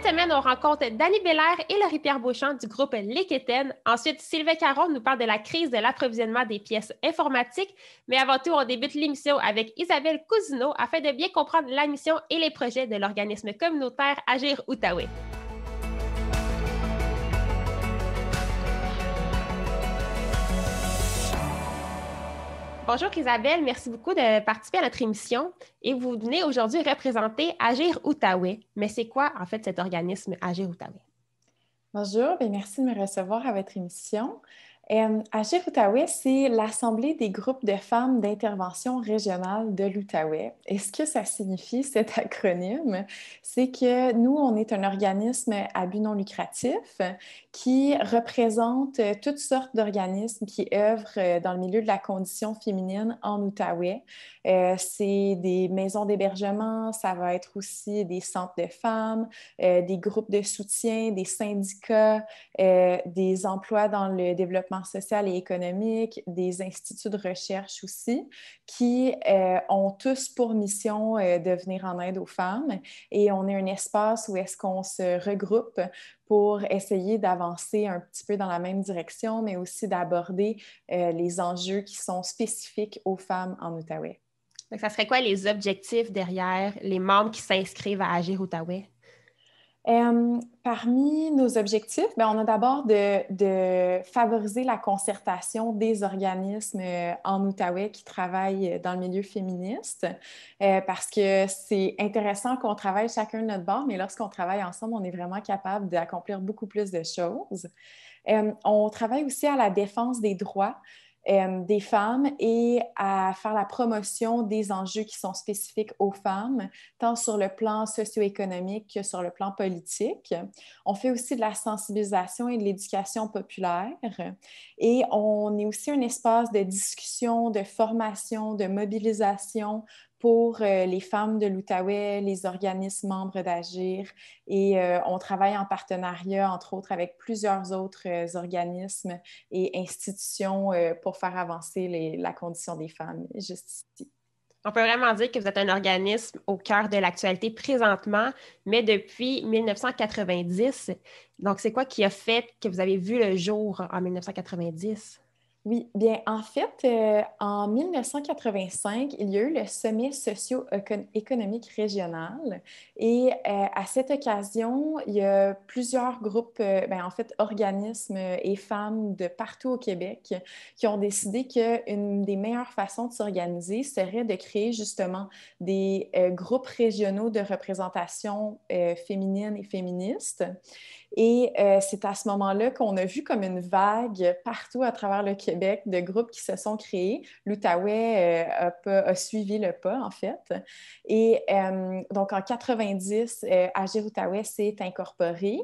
Cette semaine, on rencontre Dany Bélair et Laurie-Pierre Beauchamp du groupe Les Quétaines. Ensuite, Sylvain Caron nous parle de la crise de l'approvisionnement des pièces informatiques. Mais avant tout, on débute l'émission avec Isabelle Cousineau afin de bien comprendre la mission et les projets de l'organisme communautaire Agir Outaouais. Bonjour Isabelle, merci beaucoup de participer à notre émission et vous venez aujourd'hui représenter Agir Outaouais. Mais c'est quoi en fait cet organisme Agir Outaouais? Bonjour, bien, merci de me recevoir à votre émission. Agir Outaouais, c'est l'Assemblée des groupes de femmes d'intervention régionale de l'Outaouais. Et ce que ça signifie, cet acronyme, c'est que nous, on est un organisme à but non lucratif qui représente toutes sortes d'organismes qui œuvrent dans le milieu de la condition féminine en Outaouais. C'est des maisons d'hébergement, ça va être aussi des centres de femmes, des groupes de soutien, des syndicats, des emplois dans le développement social et économique, des instituts de recherche aussi, qui ont tous pour mission de venir en aide aux femmes. Et on est un espace où est-ce qu'on se regroupe pour essayer d'avancer un petit peu dans la même direction, mais aussi d'aborder les enjeux qui sont spécifiques aux femmes en Outaouais. Donc, ça serait quoi les objectifs derrière les membres qui s'inscrivent à Agir Outaouais? Parmi nos objectifs, on a d'abord de favoriser la concertation des organismes en Outaouais qui travaillent dans le milieu féministe parce que c'est intéressant qu'on travaille chacun de notre bord, mais lorsqu'on travaille ensemble, on est vraiment capable d'accomplir beaucoup plus de choses. On travaille aussi à la défense des droits des femmes et à faire la promotion des enjeux qui sont spécifiques aux femmes, tant sur le plan socio-économique que sur le plan politique. On fait aussi de la sensibilisation et de l'éducation populaire et on est aussi un espace de discussion, de formation, de mobilisation pour les femmes de l'Outaouais, les organismes membres d'Agir et on travaille en partenariat, entre autres, avec plusieurs autres organismes et institutions pour faire avancer la condition des femmes juste ici. On peut vraiment dire que vous êtes un organisme au cœur de l'actualité présentement, mais depuis 1990. Donc, c'est quoi qui a fait que vous avez vu le jour en 1990? Oui, bien, en fait, en 1985, il y a eu le sommet socio-économique régional et à cette occasion, il y a plusieurs groupes, en fait, organismes et femmes de partout au Québec qui ont décidé qu'une des meilleures façons de s'organiser serait de créer justement des groupes régionaux de représentation féminine et féministe. Et c'est à ce moment-là qu'on a vu comme une vague partout à travers le Québec de groupes qui se sont créés. L'Outaouais a suivi le pas, en fait. Et donc, en 90, Agir Outaouais s'est incorporé.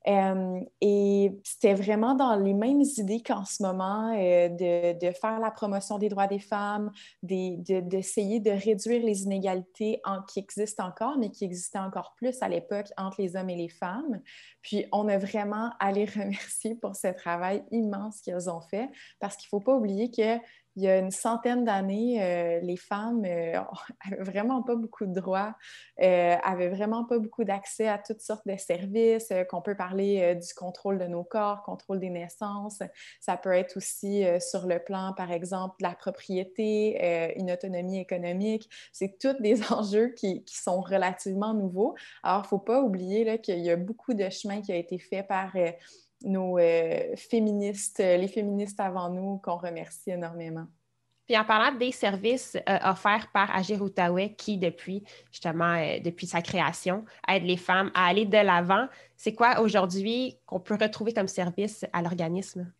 Et c'était vraiment dans les mêmes idées qu'en ce moment, de faire la promotion des droits des femmes, d'essayer de réduire les inégalités qui existent encore, mais qui existaient encore plus à l'époque entre les hommes et les femmes. Puis, on a vraiment à les remercier pour ce travail immense qu'ils ont fait, parce qu'il ne faut pas oublier que il y a une centaine d'années, les femmes n'avaient vraiment pas beaucoup de droits, avaient vraiment pas beaucoup d'accès à toutes sortes de services, qu'on peut parler du contrôle de nos corps, contrôle des naissances. Ça peut être aussi sur le plan, par exemple, de la propriété, une autonomie économique. C'est tous des enjeux qui sont relativement nouveaux. Alors, il ne faut pas oublier là, qu'il y a beaucoup de chemin qui a été fait par nos féministes, les féministes avant nous, qu'on remercie énormément. Puis en parlant des services offerts par Agir Outaouais, qui depuis sa création, aide les femmes à aller de l'avant, c'est quoi aujourd'hui qu'on peut retrouver comme service à l'organisme?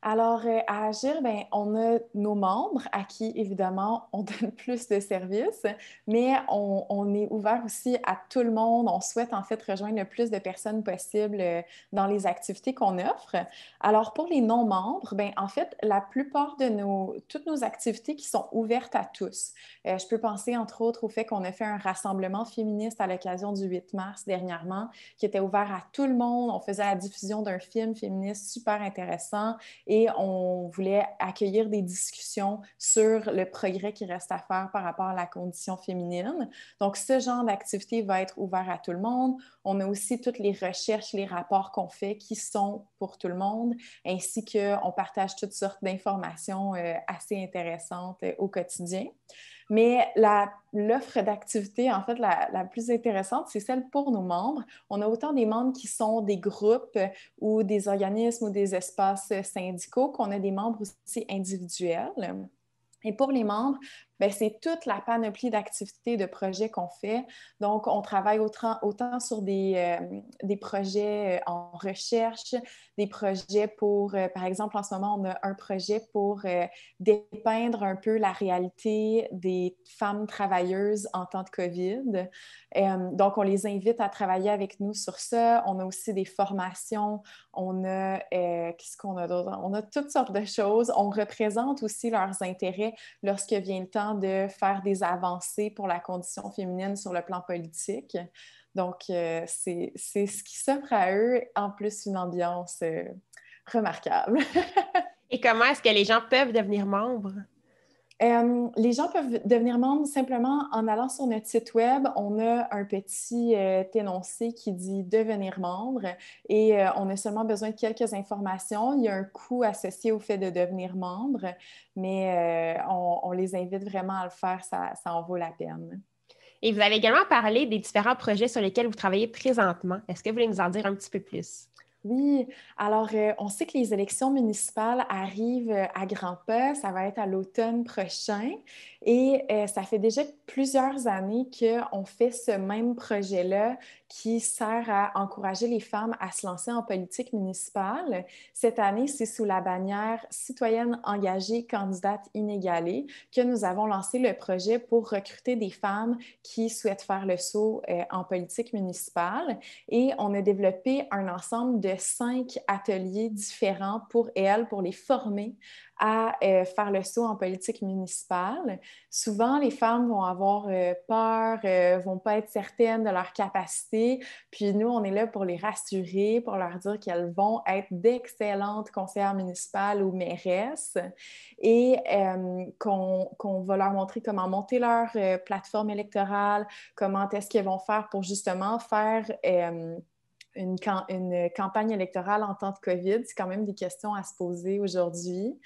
Alors, à Agir, on a nos membres à qui, évidemment, on donne plus de services, mais on est ouvert aussi à tout le monde. On souhaite, en fait, rejoindre le plus de personnes possible dans les activités qu'on offre. Alors, pour les non-membres, en fait, la plupart de toutes nos activités qui sont ouvertes à tous. Je peux penser, entre autres, au fait qu'on a fait un rassemblement féministe à l'occasion du 8 mars dernièrement, qui était ouvert à tout le monde. On faisait la diffusion d'un film féministe super intéressant. et on voulait accueillir des discussions sur le progrès qui reste à faire par rapport à la condition féminine. Donc, ce genre d'activité va être ouvert à tout le monde. On a aussi toutes les recherches, les rapports qu'on fait qui sont pour tout le monde, ainsi qu'on partage toutes sortes d'informations assez intéressantes au quotidien. Mais l'offre d'activité, en fait, la plus intéressante, c'est celle pour nos membres. On a autant des membres qui sont des groupes ou des organismes ou des espaces syndicaux qu'on a des membres aussi individuels. Et pour les membres, bien, c'est toute la panoplie d'activités, de projets qu'on fait. Donc, on travaille autant sur des projets en recherche, des projets pour, par exemple, en ce moment, on a un projet pour dépeindre un peu la réalité des femmes travailleuses en temps de COVID. Donc, on les invite à travailler avec nous sur ça. On a aussi des formations. On a, qu'est-ce qu'on a d'autre? On a toutes sortes de choses. On représente aussi leurs intérêts lorsque vient le temps de faire des avancées pour la condition féminine sur le plan politique. Donc, c'est ce qui s'offre à eux, en plus une ambiance remarquable. Et comment est-ce que les gens peuvent devenir membres? Les gens peuvent devenir membres simplement en allant sur notre site web. On a un petit énoncé qui dit devenir membre et on a seulement besoin de quelques informations. Il y a un coût associé au fait de devenir membre, mais on les invite vraiment à le faire, ça en vaut la peine. Et vous avez également parlé des différents projets sur lesquels vous travaillez présentement. Est-ce que vous voulez nous en dire un petit peu plus? Oui, alors on sait que les élections municipales arrivent à grands pas, ça va être à l'automne prochain et ça fait déjà plusieurs années qu'on fait ce même projet-là qui sert à encourager les femmes à se lancer en politique municipale. Cette année, c'est sous la bannière Citoyennes engagées, candidates inégalées que nous avons lancé le projet pour recruter des femmes qui souhaitent faire le saut en politique municipale et on a développé un ensemble de 5 ateliers différents pour elles, pour les former à faire le saut en politique municipale. Souvent, les femmes vont avoir peur, vont pas être certaines de leur capacité. Puis nous, on est là pour les rassurer, pour leur dire qu'elles vont être d'excellentes conseillères municipales ou mairesses et qu'on va leur montrer comment monter leur plateforme électorale, comment est-ce qu'elles vont faire pour justement faire une campagne électorale en temps de COVID. C'est quand même des questions à se poser aujourd'hui.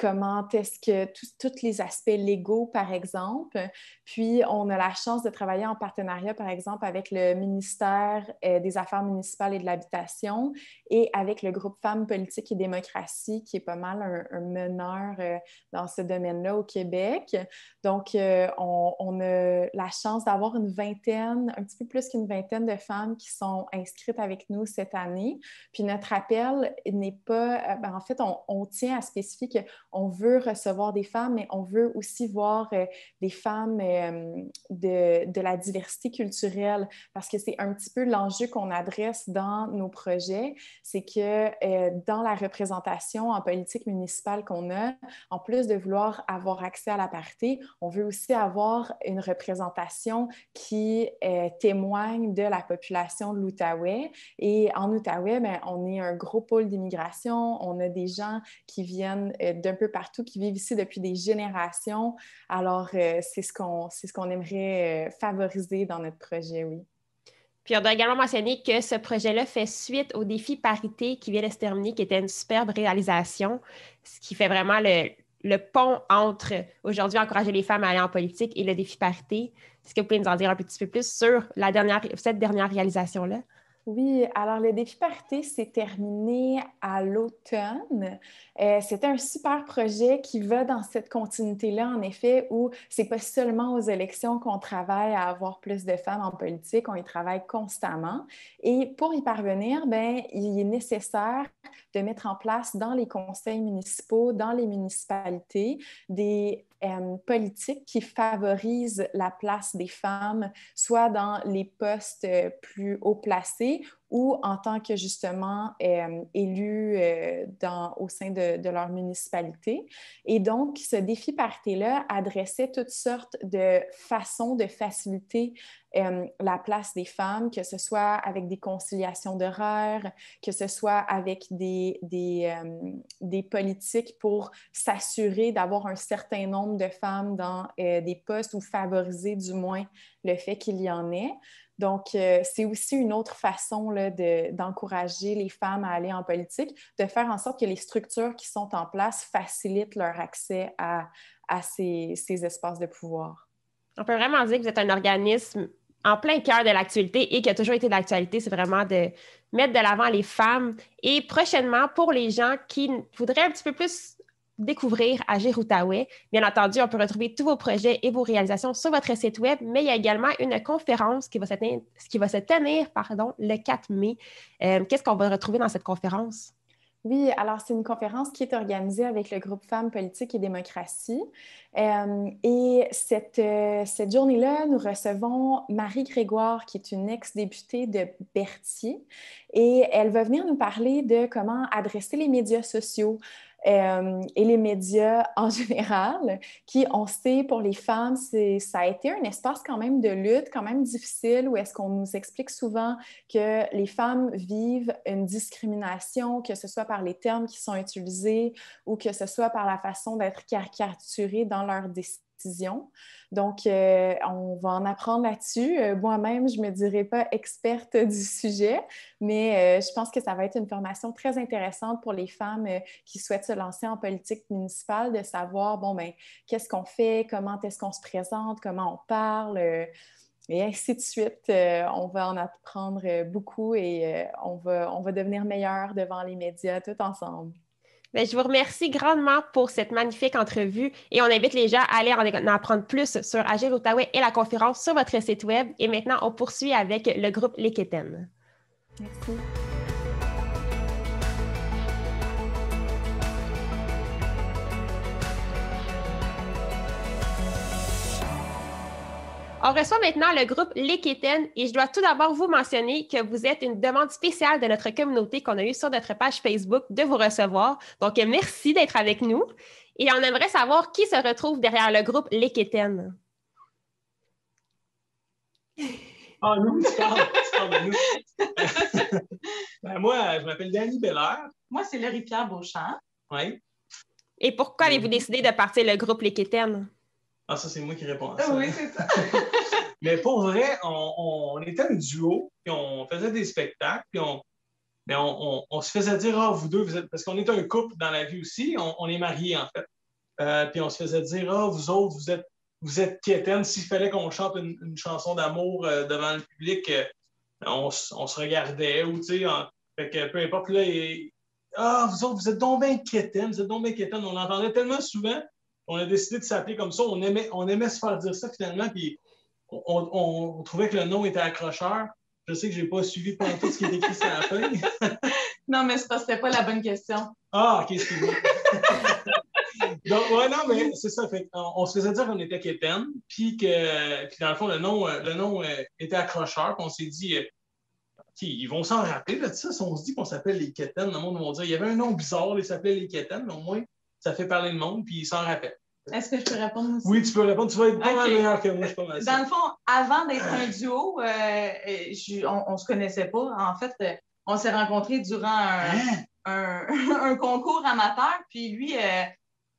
Comment est-ce que tous les aspects légaux, par exemple. Puis, on a la chance de travailler en partenariat, par exemple, avec le ministère des Affaires municipales et de l'Habitation et avec le groupe Femmes, Politique et Démocratie, qui est pas mal un meneur dans ce domaine-là au Québec. Donc, on a la chance d'avoir une vingtaine, un petit peu plus qu'une vingtaine de femmes qui sont inscrites avec nous cette année. Puis notre appel n'est pas... en fait, on tient à spécifier qu'on veut recevoir des femmes, mais on veut aussi voir des femmes de la diversité culturelle parce que c'est un petit peu l'enjeu qu'on adresse dans nos projets. C'est que dans la représentation en politique municipale qu'on a, en plus de vouloir avoir accès à la parité, on veut aussi avoir une représentation qui témoigne de la population de l'Outaouais. Et en Outaouais, bien, on est un gros pôle d'immigration. On a des gens qui viennent d'un peu partout, qui vivent ici depuis des générations. Alors, c'est ce qu'on aimerait favoriser dans notre projet, oui. Puis on doit également mentionner que ce projet-là fait suite au défi parité qui vient de se terminer, qui était une superbe réalisation, ce qui fait vraiment le pont entre aujourd'hui encourager les femmes à aller en politique et le défi parité. Est-ce que vous pouvez nous en dire un petit peu plus sur cette dernière réalisation-là? Oui, alors le défi parité s'est terminé à l'automne. C'était un super projet qui va dans cette continuité-là, en effet, où c'est pas seulement aux élections qu'on travaille à avoir plus de femmes en politique, on y travaille constamment. Et pour y parvenir, ben, il est nécessaire de mettre en place dans les conseils municipaux, dans les municipalités, des politiques qui favorisent la place des femmes, soit dans les postes plus haut placés ou en tant que justement élus au sein de leur municipalité. Et donc, ce défi parité-là adressait toutes sortes de façons de faciliter la place des femmes, que ce soit avec des conciliations d'horaires, que ce soit avec des politiques pour s'assurer d'avoir un certain nombre de femmes dans des postes ou favoriser du moins le fait qu'il y en ait. Donc, c'est aussi une autre façon là, d'encourager les femmes à aller en politique, de faire en sorte que les structures qui sont en place facilitent leur accès à ces espaces de pouvoir. On peut vraiment dire que vous êtes un organisme en plein cœur de l'actualité et qui a toujours été de l'actualité, c'est vraiment de mettre de l'avant les femmes. Et prochainement, pour les gens qui voudraient un petit peu plus découvrir Agir Outaouais, bien entendu, on peut retrouver tous vos projets et vos réalisations sur votre site web, mais il y a également une conférence qui va se tenir le 4 mai. Qu'est-ce qu'on va retrouver dans cette conférence? Oui, alors c'est une conférence qui est organisée avec le groupe Femmes, Politique et Démocratie. Et cette journée-là, nous recevons Marie Grégoire, qui est une ex-députée de Berthier. Et elle va venir nous parler de comment adresser les médias sociaux et les médias en général, qui, on sait, pour les femmes, ça a été un espace quand même de lutte, quand même difficile, où est-ce qu'on nous explique souvent que les femmes vivent une discrimination, que ce soit par les termes qui sont utilisés ou que ce soit par la façon d'être caricaturées dans leurs décisions. Donc, on va en apprendre là-dessus. Moi-même, je ne me dirais pas experte du sujet, mais je pense que ça va être une formation très intéressante pour les femmes qui souhaitent se lancer en politique municipale, de savoir, bon, ben, qu'est-ce qu'on fait, comment est-ce qu'on se présente, comment on parle, et ainsi de suite. On va en apprendre beaucoup et on va devenir meilleurs devant les médias tout ensemble. Bien, je vous remercie grandement pour cette magnifique entrevue et on invite les gens à aller en apprendre plus sur Agir Outaouais et la conférence sur votre site web. Et maintenant, on poursuit avec le groupe Les Quétaines. Merci. On reçoit maintenant le groupe Les Quétaines et je dois tout d'abord vous mentionner que vous êtes une demande spéciale de notre communauté qu'on a eue sur notre page Facebook de vous recevoir. Donc, merci d'être avec nous. Et on aimerait savoir qui se retrouve derrière le groupe Les Quétaines. Ah, nous, tu parles de nous. Ben, moi, je m'appelle Dany Belair. Moi, c'est Laurie-Pierre Beauchamp. Oui. Et pourquoi avez-vous décidé de partir le groupe Les Quétaines? Ah, ça, c'est moi qui réponds à ça. Oui, c'est ça. Mais pour vrai, on était un duo, puis on faisait des spectacles, puis on se faisait dire, ah, vous deux, vous êtes... Parce qu'on est un couple dans la vie aussi, on est mariés, en fait. Puis on se faisait dire, ah, vous autres, vous êtes quétaines. S'il fallait qu'on chante une chanson d'amour devant le public, on se regardait, ou tu sais, fait que peu importe, là, ah, vous autres, vous êtes donc bien quétaines, vous êtes donc bien quétaines. On l'entendait tellement souvent. On a décidé de s'appeler comme ça. On aimait se faire dire ça finalement, puis on trouvait que le nom était accrocheur. Je sais que je n'ai pas suivi pendant tout ce qui est écrit sur la feuille. Non, mais c'est parce que c'était pas la bonne question. Ah, OK, excuse-moi. Donc, ouais, non, mais c'est ça. Fait, on se faisait dire qu'on était quétaine, puis dans le fond, le nom était accrocheur, puis on s'est dit, OK, ils vont s'en rappeler de ça. Si on se dit qu'on s'appelle les quétaines, le monde va dire, il y avait un nom bizarre, il s'appelait les quétaines, mais au moins, ça fait parler le monde, puis ils s'en rappellent. Est-ce que je peux répondre aussi? Oui, tu peux répondre. Tu vas être pas mal meilleur que moi, je suis pas mal sûr. Dans le fond, avant d'être un duo, on ne se connaissait pas. En fait, on s'est rencontrés durant un concours amateur, puis lui,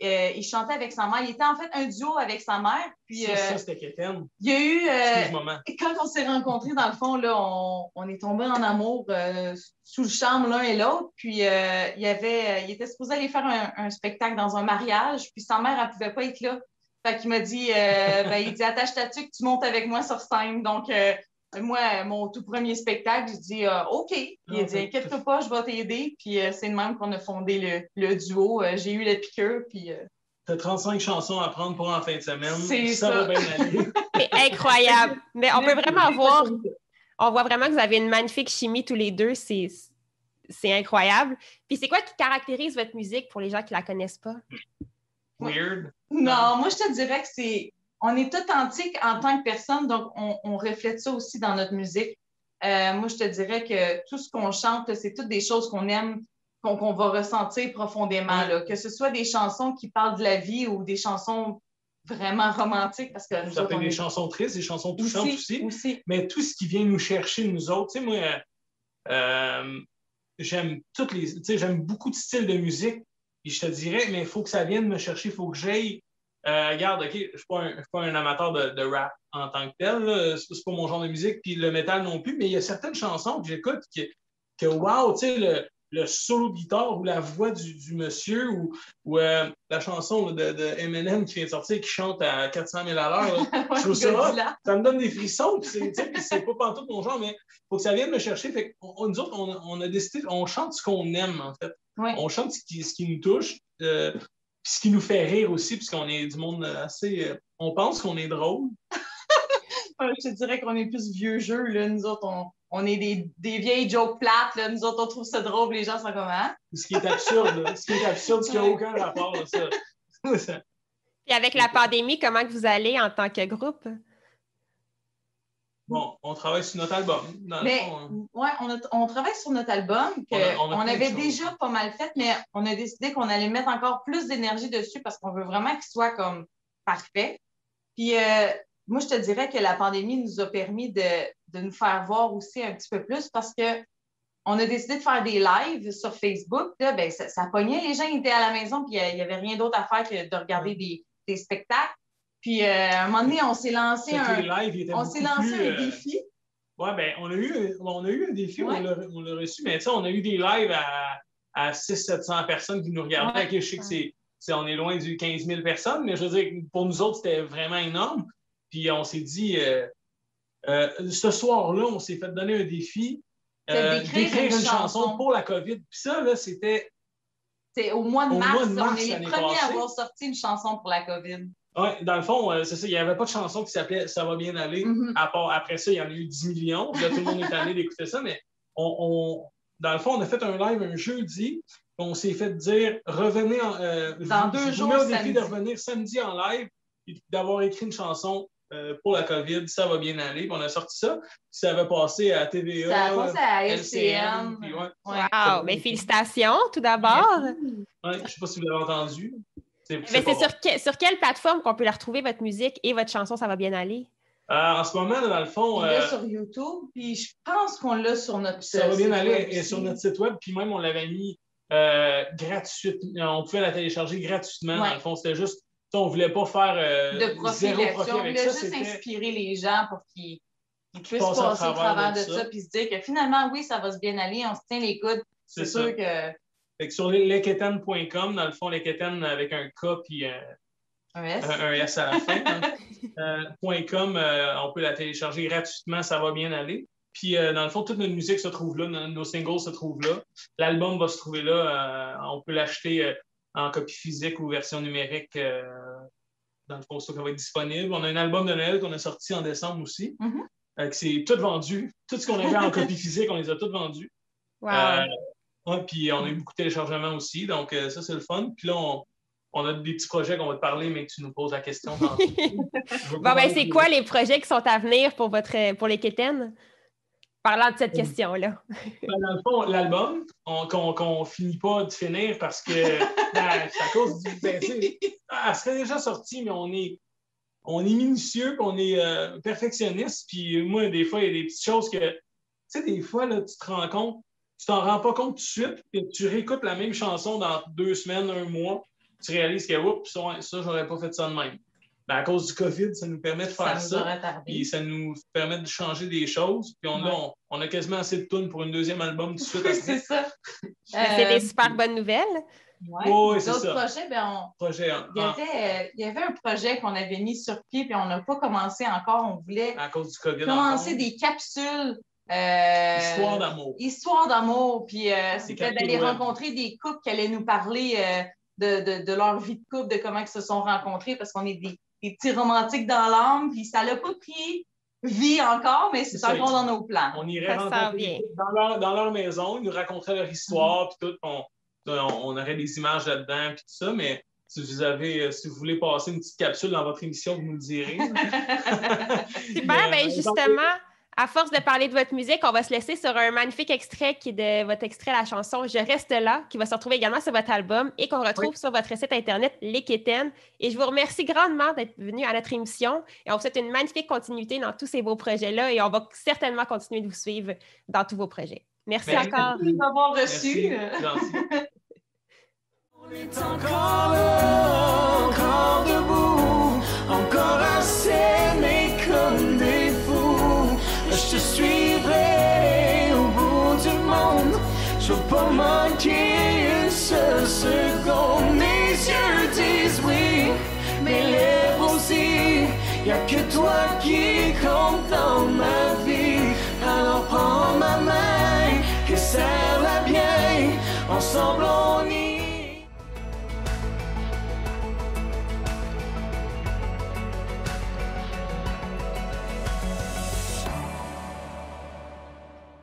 il chantait avec sa mère. Il était en fait un duo avec sa mère. Puis, ça c'était quétaine. Il y a eu... Excuse-moi. Quand on s'est rencontrés, dans le fond, là, on est tombés en amour sous le charme l'un et l'autre. Puis il était supposé aller faire un spectacle dans un mariage. Puis sa mère, elle ne pouvait pas être là. Fait qu'il m'a dit, il dit, attache ta tuque, tu montes avec moi sur scène. Donc, moi, mon tout premier spectacle, je dis OK. Il a dit, inquiète-toi pas, je vais t'aider. Puis c'est de même qu'on a fondé le duo. J'ai eu la piqûre. Puis. T'as 35 chansons à prendre pour en fin de semaine. C'est ça. Va bien aller. C'est incroyable. Mais on peut vraiment voir, on voit vraiment que vous avez une magnifique chimie tous les deux. C'est incroyable. Puis c'est quoi qui caractérise votre musique pour les gens qui ne la connaissent pas? Weird? Non, moi, je te dirais que on est authentique en tant que personne, donc on reflète ça aussi dans notre musique. moi, je te dirais que tout ce qu'on chante, là, c'est toutes des choses qu'on aime, qu'on va ressentir profondément. Là. Que ce soit des chansons qui parlent de la vie ou des chansons vraiment romantiques. Parce que ça fait des chansons tristes, des chansons touchantes aussi. Mais tout ce qui vient nous chercher, nous autres, tu sais, moi, j'aime beaucoup de styles de musique. Et je te dirais, mais il faut que ça vienne me chercher, il faut que j'aille. Regarde, OK, je ne suis pas un amateur de rap en tant que tel. C'est pas mon genre de musique, puis le métal non plus, mais il y a certaines chansons que j'écoute que wow, tu sais, le solo de guitare ou la voix du monsieur ou la chanson de Eminem qui vient de sortir qui chante à 400 000 à l'heure. Je trouve ça me donne des frissons, puis c'est pas pantoute mon genre, mais il faut que ça vienne me chercher. Fait que nous autres, on a décidé, on chante ce qu'on aime, en fait. Oui. On chante ce qui nous touche. Puis ce qui nous fait rire aussi, puisqu'on est du monde assez... on pense qu'on est drôle. Je te dirais qu'on est plus vieux jeu. Là. Nous autres, on est des vieilles jokes plates. Là. Nous autres, on trouve ça drôle. Les gens sont comme, hein? Ce qui est absurde. Ce qui n'a aucun rapport. Ça. Et avec la pandémie, comment que vous allez en tant que groupe? Bon, on travaille sur notre album. Oui, on travaille sur notre album. On avait déjà pas mal fait, mais on a décidé qu'on allait mettre encore plus d'énergie dessus parce qu'on veut vraiment qu'il soit comme parfait. Puis moi, je te dirais que la pandémie nous a permis de nous faire voir aussi un petit peu plus parce que on a décidé de faire des lives sur Facebook. Là, ben, ça pognait. Les gens étaient à la maison puis il n'y avait rien d'autre à faire que de regarder des spectacles. Puis, à un moment donné, on s'est lancé un défi. Oui, bien, on a eu un défi, on l'a reçu, mais on a eu des lives à 600-700 personnes qui nous regardaient. Ouais. Okay, je sais que on est loin du 15 000 personnes, mais je veux dire, pour nous autres, c'était vraiment énorme. Puis, on s'est dit, ce soir-là, on s'est fait donner un défi d'écrire une chanson pour la COVID. Puis ça, là, c'était... C'est au mois de mars, on est les premiers à avoir sorti une chanson pour la COVID. Oui, dans le fond, c'est ça. Il n'y avait pas de chanson qui s'appelait « Ça va bien aller ». À part après ça, il y en a eu 10 millions. Là, tout le monde est allé d'écouter ça. Mais dans le fond, on a fait un live un jeudi. On s'est fait dire « Revenez dans 2 jours, je vous mets au défi de revenir samedi en live et d'avoir écrit une chanson pour la COVID. Ça va bien aller. » Puis on a sorti ça. Ça avait passé à TVA. Ça a passé à LCN. Puis, wow! Mais félicitations, tout d'abord. Je ne sais pas si vous l'avez entendu. C'est sur quelle plateforme qu'on peut la retrouver, votre musique et votre chanson, ça va bien aller? En ce moment, là, dans le fond... On l'a sur YouTube, puis je pense qu'on l'a sur notre site web. Ça va bien aller sur notre site web, puis même on l'avait mis gratuitement. On pouvait la télécharger gratuitement. Dans le fond, c'était juste... On ne voulait pas faire de profit zéro profit avec ça. On ça. voulait juste inspirer les gens pour qu'ils puissent passer au travers de ça, puis se dire que finalement, oui, ça va se bien aller, on se tient les coudes. C'est sûr que... Fait que sur lesquétaines.com, dans le fond, lesquétaines avec un K puis un S à la fin, .com, on peut la télécharger gratuitement, ça va bien aller. Puis, dans le fond, toute notre musique se trouve là, nos singles se trouvent là. L'album va se trouver là. On peut l'acheter en copie physique ou version numérique. Dans le fond, ça va être disponible. On a un album de Noël qu'on a sorti en décembre aussi. C'est tout vendu. Tout ce qu'on avait en copie physique, on les a tous vendus. Wow. Puis on a eu beaucoup de téléchargements aussi, donc ça, c'est le fun. Puis là, on a des petits projets qu'on va te parler, mais que tu nous poses la question. C'est quoi les projets qui sont à venir pour les Quétaines? Parlant de cette question-là. Dans le fond, l'album, qu'on finit pas de finir parce que c'est à cause du... elle serait déjà sortie, mais on est minutieux, puis on est perfectionniste. Puis moi, des fois, il y a des petites choses que... Tu sais, des fois, là, tu te rends compte, tu t'en rends pas compte tout de suite, puis tu réécoutes la même chanson dans 2 semaines, 1 mois, tu réalises que, oups, ça, j'aurais pas fait ça de même. Ben, à cause du COVID, ça nous permet de faire ça. Puis ça nous permet de changer des choses. Puis on a quasiment assez de tunes pour un deuxième album tout de suite. C'est ça. C'est des super bonnes nouvelles. Oui, c'est ça. Projets, il y avait un projet qu'on avait mis sur pied, puis on n'a pas commencé encore. On voulait à cause du COVID, commencer des capsules. Histoire d'amour. Histoire d'amour. Puis c'était d'aller rencontrer des couples qui allaient nous parler de leur vie de couple, de comment ils se sont rencontrés, parce qu'on est des petits romantiques dans l'âme, puis ça n'a pas pris vie encore, mais c'est encore dans nos plans. On irait rencontrer dans leur maison, ils nous raconteraient leur histoire, puis tout, on aurait des images là-dedans, puis tout ça, mais si vous voulez passer une petite capsule dans votre émission, vous nous le direz. Super, bien justement, À force de parler de votre musique, on va se laisser sur un magnifique extrait qui est de votre extrait, la chanson Je reste là, qui va se retrouver également sur votre album et qu'on retrouve sur votre site internet Les Quétaines. Et je vous remercie grandement d'être venu à notre émission et on vous souhaite une magnifique continuité dans tous ces beaux projets-là et on va certainement continuer de vous suivre dans tous vos projets. Merci encore. Merci de m'avoir reçu. On est encore là, encore debout, encore à s'aimer comme des fous. Je te suivrai au bout du monde, je veux pas manquer une seule seconde. Mes yeux disent oui, mes lèvres aussi, y'a que toi qui compte dans ma vie. Alors prends ma main, que serre-la bien, ensemble on y.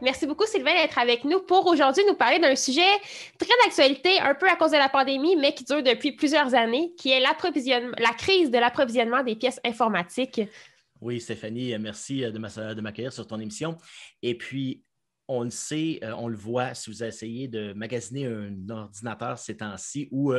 Merci beaucoup, Sylvain, d'être avec nous pour aujourd'hui nous parler d'un sujet très d'actualité, un peu à cause de la pandémie, mais qui dure depuis plusieurs années, qui est la crise de l'approvisionnement des pièces informatiques. Oui, Stéphanie, merci de m'accueillir sur ton émission. Et puis, on le sait, on le voit, si vous essayez de magasiner un ordinateur ces temps-ci ou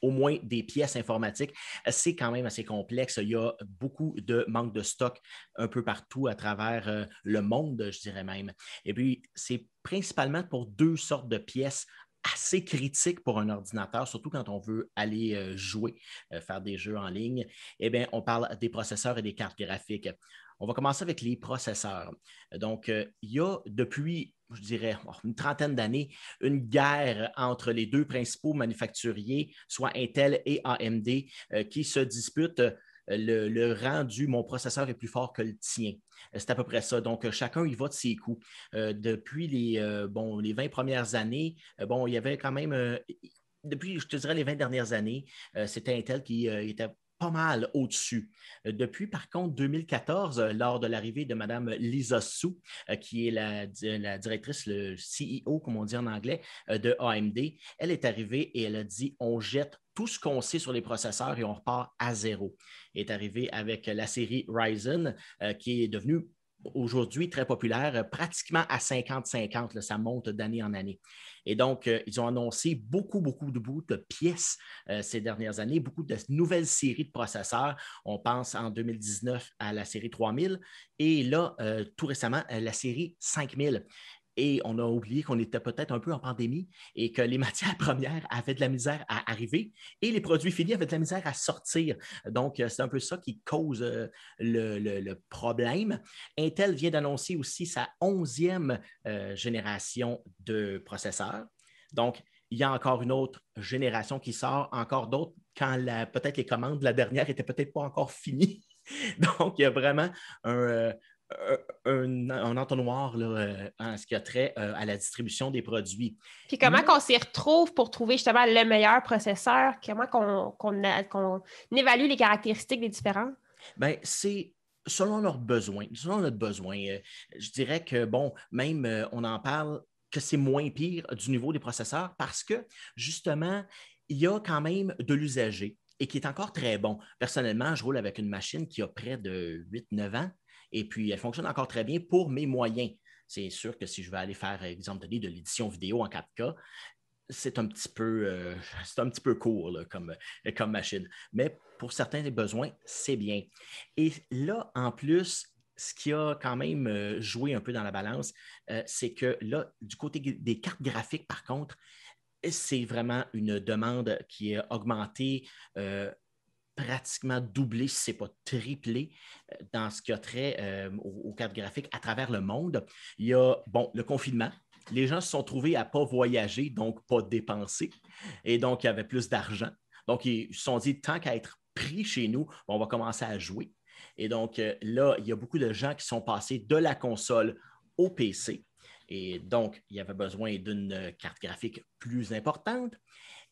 au moins des pièces informatiques, c'est quand même assez complexe. Il y a beaucoup de manque de stock un peu partout à travers le monde, je dirais même. Et puis, c'est principalement pour deux sortes de pièces assez critiques pour un ordinateur, surtout quand on veut aller jouer, faire des jeux en ligne. Eh bien, on parle des processeurs et des cartes graphiques. On va commencer avec les processeurs. Donc, il y a depuis, je dirais, une trentaine d'années, une guerre entre les deux principaux manufacturiers, soit Intel et AMD, qui se disputent le rang du « mon processeur est plus fort que le tien ». C'est à peu près ça. Donc, chacun y va de ses coups. Depuis les 20 premières années, il y avait quand même, depuis, je te dirais, les 20 dernières années, c'était Intel qui était pas mal au-dessus. Depuis, par contre, 2014, lors de l'arrivée de Mme Lisa Su, qui est la directrice, le CEO, comme on dit en anglais, de AMD, elle est arrivée et elle a dit « on jette tout ce qu'on sait sur les processeurs et on repart à zéro ». Elle est arrivée avec la série Ryzen, qui est devenue aujourd'hui très populaire, pratiquement à 50-50, ça monte d'année en année. Et donc, ils ont annoncé beaucoup de pièces ces dernières années, beaucoup de nouvelles séries de processeurs. On pense en 2019 à la série 3000 et là, tout récemment, la série 5000. Et on a oublié qu'on était peut-être un peu en pandémie et que les matières premières avaient de la misère à arriver et les produits finis avaient de la misère à sortir. Donc, c'est un peu ça qui cause le problème. Intel vient d'annoncer aussi sa 11e génération de processeurs. Donc, il y a encore une autre génération qui sort, encore d'autres quand peut-être les commandes de la dernière n'étaient peut-être pas encore finies. Donc, il y a vraiment un entonnoir là, en ce qui a trait à la distribution des produits. Puis comment qu'on s'y retrouve pour trouver justement le meilleur processeur? Comment qu'on évalue les caractéristiques des différents? Bien, c'est selon leurs besoins, selon notre besoin. Je dirais que, même on en parle que c'est moins pire du niveau des processeurs parce que, justement, il y a quand même de l'usager et qui est encore très bon. Personnellement, je roule avec une machine qui a près de 8-9 ans. Et puis, elle fonctionne encore très bien pour mes moyens. C'est sûr que si je veux aller faire, exemple donné, de l'édition vidéo en 4K, c'est un petit peu court là, comme machine. Mais pour certains besoins, c'est bien. Et là, en plus, ce qui a quand même joué un peu dans la balance, c'est que là, du côté des cartes graphiques, par contre, c'est vraiment une demande qui a augmenté pratiquement doublé, si ce n'est pas triplé, dans ce qui a trait aux cartes graphiques à travers le monde. Il y a, le confinement. Les gens se sont trouvés à ne pas voyager, donc pas dépenser. Et donc, il y avait plus d'argent. Donc, ils se sont dit, tant qu'à être pris chez nous, on va commencer à jouer. Et donc, là, il y a beaucoup de gens qui sont passés de la console au PC. Et donc, il y avait besoin d'une carte graphique plus importante.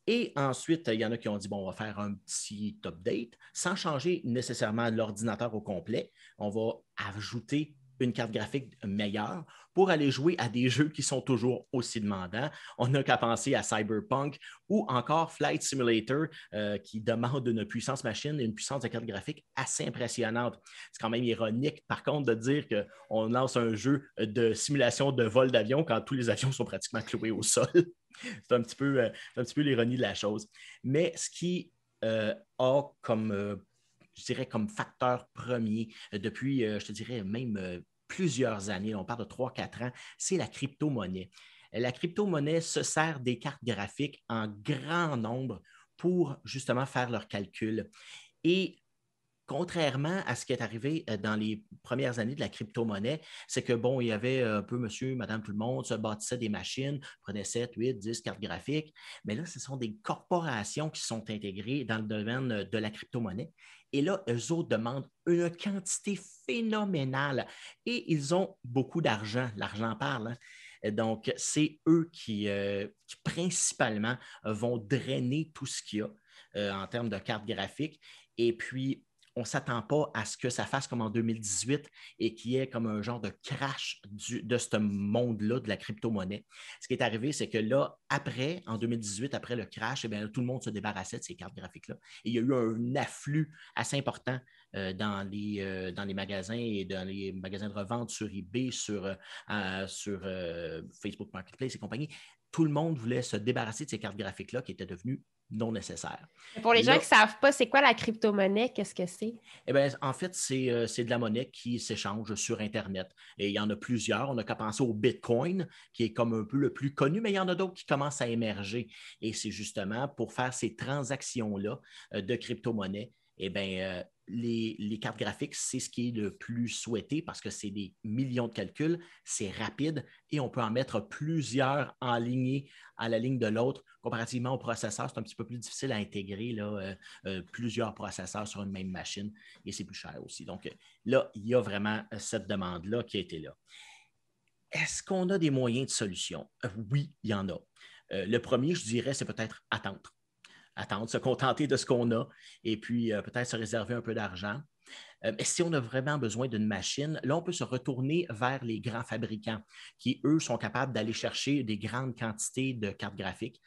Et ensuite, il y en a qui ont dit, on va faire un petit update sans changer nécessairement l'ordinateur au complet. On va ajouter une carte graphique meilleure pour aller jouer à des jeux qui sont toujours aussi demandants. On n'a qu'à penser à Cyberpunk ou encore Flight Simulator qui demande une puissance machine et une puissance de carte graphique assez impressionnante. C'est quand même ironique, par contre, de dire qu'on lance un jeu de simulation de vol d'avion quand tous les avions sont pratiquement cloués au sol. C'est un petit peu l'ironie de la chose. Mais ce qui a comme... je dirais comme facteur premier depuis, je te dirais même plusieurs années, on parle de 3-4 ans, c'est la crypto-monnaie. La crypto-monnaie se sert des cartes graphiques en grand nombre pour justement faire leurs calculs. Et contrairement à ce qui est arrivé dans les premières années de la crypto-monnaie, c'est que, bon, il y avait un peu monsieur, madame, tout le monde, se bâtissait des machines, prenait 7, 8, 10 cartes graphiques. Mais là, ce sont des corporations qui sont intégrées dans le domaine de la crypto-monnaie. Et là, eux autres demandent une quantité phénoménale et ils ont beaucoup d'argent. L'argent parle, hein? Donc, c'est eux qui principalement vont drainer tout ce qu'il y a en termes de cartes graphiques. Et puis, on ne s'attend pas à ce que ça fasse comme en 2018 et qu'il y ait comme un genre de crash de ce monde-là, de la crypto-monnaie. Ce qui est arrivé, c'est que là, après, en 2018, après le crash, eh bien, tout le monde se débarrassait de ces cartes graphiques-là. Et il y a eu un afflux assez important dans les magasins et dans les magasins de revente sur eBay, sur Facebook Marketplace et compagnie. Tout le monde voulait se débarrasser de ces cartes graphiques-là qui étaient devenues non nécessaires. Pour les gens qui ne savent pas, c'est quoi la crypto-monnaie? Qu'est-ce que c'est? Eh bien, en fait, c'est de la monnaie qui s'échange sur Internet. Et il y en a plusieurs. On n'a qu'à penser au Bitcoin, qui est comme un peu le plus connu, mais il y en a d'autres qui commencent à émerger. Et c'est justement pour faire ces transactions-là de crypto-monnaie, eh bien, les cartes graphiques, c'est ce qui est le plus souhaité parce que c'est des millions de calculs, c'est rapide et on peut en mettre plusieurs enlignés à la ligne de l'autre. Comparativement au processeur, c'est un petit peu plus difficile à intégrer là, plusieurs processeurs sur une même machine et c'est plus cher aussi. Donc là, il y a vraiment cette demande-là qui a été là. Est-ce qu'on a des moyens de solution? Oui, il y en a. Le premier, je dirais, c'est peut-être attendre, se contenter de ce qu'on a et puis peut-être se réserver un peu d'argent. Mais si on a vraiment besoin d'une machine, là, on peut se retourner vers les grands fabricants qui, eux, sont capables d'aller chercher des grandes quantités de cartes graphiques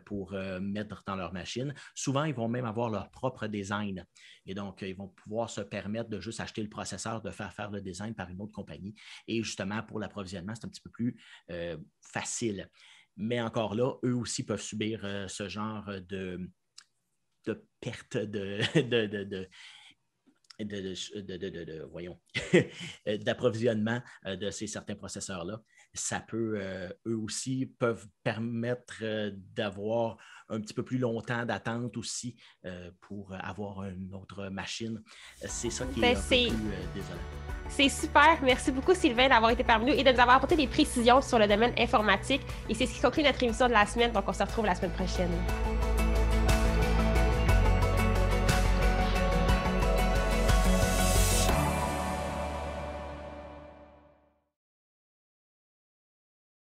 pour mettre dans leur machine. Souvent, ils vont même avoir leur propre design. Et donc, ils vont pouvoir se permettre de juste acheter le processeur, de faire le design par une autre compagnie. Et justement, pour l'approvisionnement, c'est un petit peu plus facile. Mais encore là, eux aussi peuvent subir ce genre de perte d'approvisionnement de ces certains processeurs-là. Ça peut, eux aussi, peuvent permettre d'avoir un petit peu plus longtemps d'attente aussi pour avoir une autre machine. C'est ça qui est un peu plus désolant. C'est super. Merci beaucoup, Sylvain, d'avoir été parmi nous et de nous avoir apporté des précisions sur le domaine informatique. Et c'est ce qui conclut notre émission de la semaine. Donc, on se retrouve la semaine prochaine.